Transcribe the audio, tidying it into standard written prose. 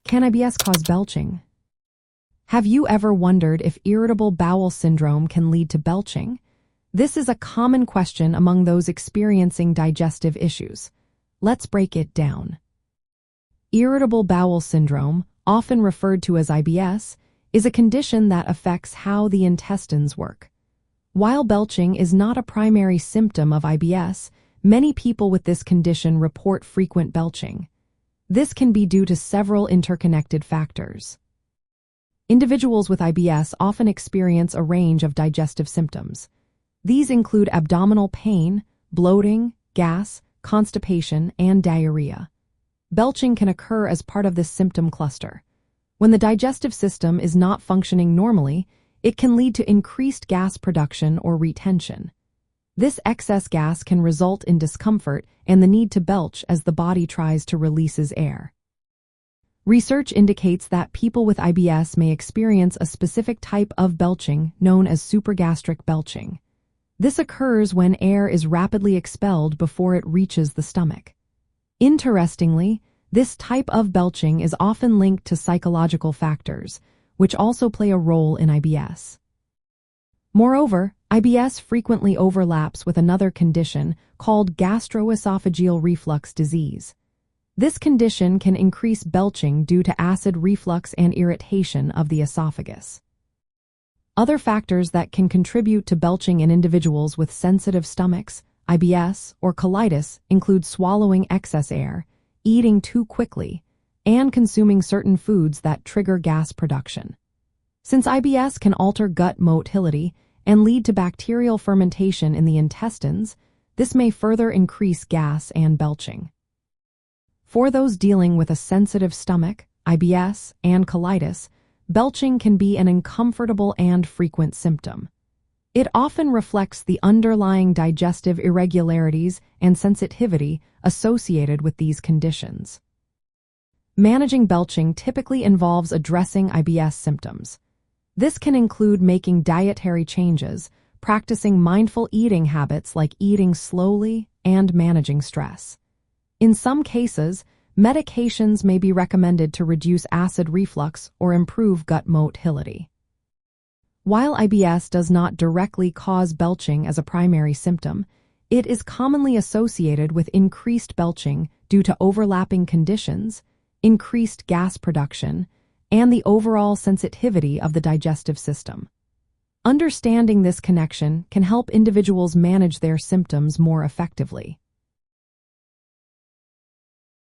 Can IBS cause belching? Have you ever wondered if irritable bowel syndrome can lead to belching? This is a common question among those experiencing digestive issues. Let's break it down. Irritable bowel syndrome, often referred to as IBS, is a condition that affects how the intestines work. While belching is not a primary symptom of IBS, many people with this condition report frequent belching. This can be due to several interconnected factors. Individuals with IBS often experience a range of digestive symptoms. These include abdominal pain, bloating, gas, constipation, and diarrhea. Belching can occur as part of this symptom cluster. When the digestive system is not functioning normally, it can lead to increased gas production or retention. This excess gas can result in discomfort and the need to belch as the body tries to release air. Research indicates that people with IBS may experience a specific type of belching known as supragastric belching. This occurs when air is rapidly expelled before it reaches the stomach. Interestingly, this type of belching is often linked to psychological factors, which also play a role in IBS. Moreover, IBS frequently overlaps with another condition called gastroesophageal reflux disease. This condition can increase belching due to acid reflux and irritation of the esophagus. Other factors that can contribute to belching in individuals with sensitive stomachs, IBS, or colitis include swallowing excess air, eating too quickly, and consuming certain foods that trigger gas production. Since IBS can alter gut motility and lead to bacterial fermentation in the intestines, this may further increase gas and belching. For those dealing with a sensitive stomach, IBS, and colitis, belching can be an uncomfortable and frequent symptom. It often reflects the underlying digestive irregularities and sensitivity associated with these conditions. Managing belching typically involves addressing IBS symptoms. This can include making dietary changes, practicing mindful eating habits like eating slowly, and managing stress. In some cases, medications may be recommended to reduce acid reflux or improve gut motility. While IBS does not directly cause belching as a primary symptom, it is commonly associated with increased belching due to overlapping conditions, increased gas production, and the overall sensitivity of the digestive system. Understanding this connection can help individuals manage their symptoms more effectively.